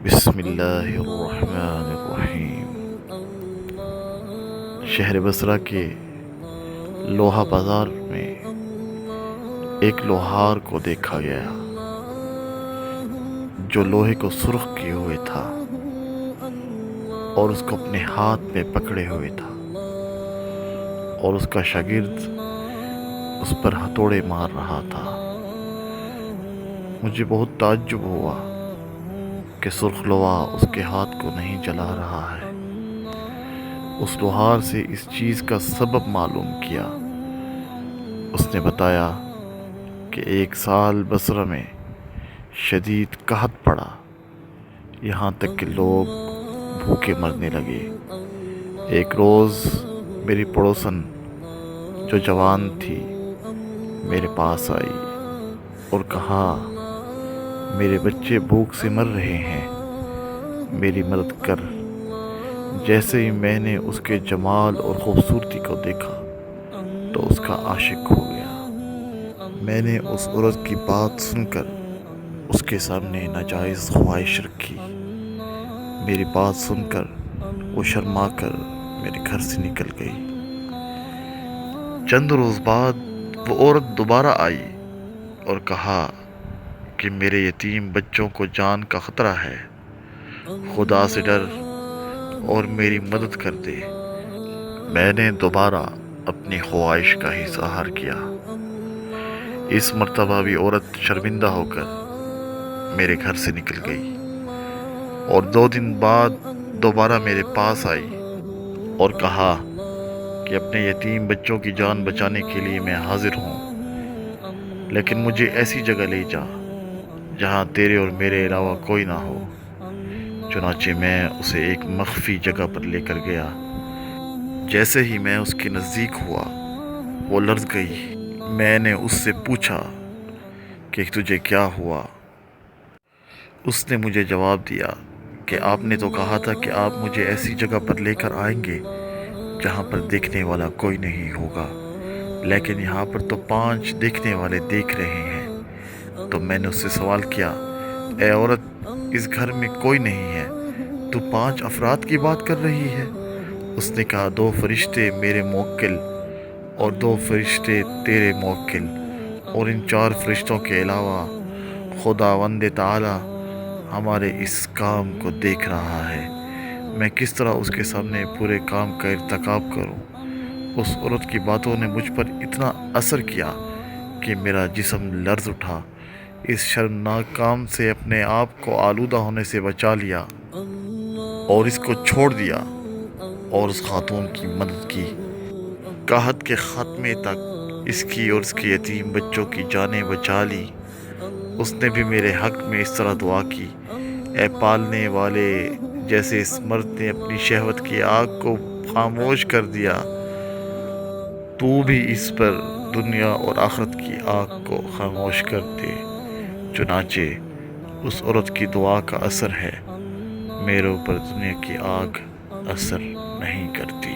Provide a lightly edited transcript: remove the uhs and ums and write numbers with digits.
بسم اللہ الرحمن الرحیم۔ شہر بصرہ کے لوہا بازار میں ایک لوہار کو دیکھا گیا جو لوہے کو سرخ کیے ہوئے تھا اور اس کو اپنے ہاتھ میں پکڑے ہوئے تھا، اور اس کا شاگرد اس پر ہتھوڑے مار رہا تھا۔ مجھے بہت تعجب ہوا کہ سرخ لوہا اس کے ہاتھ کو نہیں جلا رہا ہے۔ اس لوہار سے اس چیز کا سبب معلوم کیا۔ اس نے بتایا کہ 1 سال بصرہ میں شدید قحط پڑا، یہاں تک کہ لوگ بھوکے مرنے لگے۔ ایک روز میری پڑوسن جو جوان تھی میرے پاس آئی اور کہا، میرے بچے بھوک سے مر رہے ہیں، میری مدد کر۔ جیسے ہی میں نے اس کے جمال اور خوبصورتی کو دیکھا تو اس کا عاشق ہو گیا۔ میں نے اس عورت کی بات سن کر اس کے سامنے ناجائز خواہش رکھی۔ میری بات سن کر وہ شرما کر میرے گھر سے نکل گئی۔ چند روز بعد وہ عورت دوبارہ آئی اور کہا کہ میرے یتیم بچوں کو جان کا خطرہ ہے، خدا سے ڈر اور میری مدد کر دے۔ میں نے دوبارہ اپنی خواہش کا اظہار کیا۔ اس مرتبہ بھی عورت شرمندہ ہو کر میرے گھر سے نکل گئی اور 2 دن بعد دوبارہ میرے پاس آئی اور کہا کہ اپنے یتیم بچوں کی جان بچانے کے لیے میں حاضر ہوں، لیکن مجھے ایسی جگہ لے جا جہاں تیرے اور میرے علاوہ کوئی نہ ہو۔ چنانچہ میں اسے ایک مخفی جگہ پر لے کر گیا۔ جیسے ہی میں اس کے نزدیک ہوا وہ لرز گئی۔ میں نے اس سے پوچھا کہ تجھے کیا ہوا؟ اس نے مجھے جواب دیا کہ آپ نے تو کہا تھا کہ آپ مجھے ایسی جگہ پر لے کر آئیں گے جہاں پر دیکھنے والا کوئی نہیں ہوگا، لیکن یہاں پر تو 5 دیکھنے والے دیکھ رہے ہیں۔ تو میں نے اس سے سوال کیا، اے عورت، اس گھر میں کوئی نہیں ہے، تو 5 افراد کی بات کر رہی ہے؟ اس نے کہا، 2 فرشتے میرے موکل اور 2 فرشتے تیرے موکل، اور ان 4 فرشتوں کے علاوہ خداوند تعالی ہمارے اس کام کو دیکھ رہا ہے۔ میں کس طرح اس کے سامنے پورے کام کا ارتکاب کروں؟ اس عورت کی باتوں نے مجھ پر اتنا اثر کیا کہ میرا جسم لرز اٹھا۔ اس شرمناک کام سے اپنے آپ کو آلودہ ہونے سے بچا لیا اور اس کو چھوڑ دیا اور اس خاتون کی مدد کی۔ قحط کے خاتمے تک اس کی اور اس کے یتیم بچوں کی جانیں بچا لی۔ اس نے بھی میرے حق میں اس طرح دعا کی، اے پالنے والے، جیسے اس مرد نے اپنی شہوت کی آگ کو خاموش کر دیا، تو بھی اس پر دنیا اور آخرت کی آگ کو خاموش کر دے۔ چنانچہ اس عورت کی دعا کا اثر ہے، میرے اوپر دنیا کی آگ اثر نہیں کرتی۔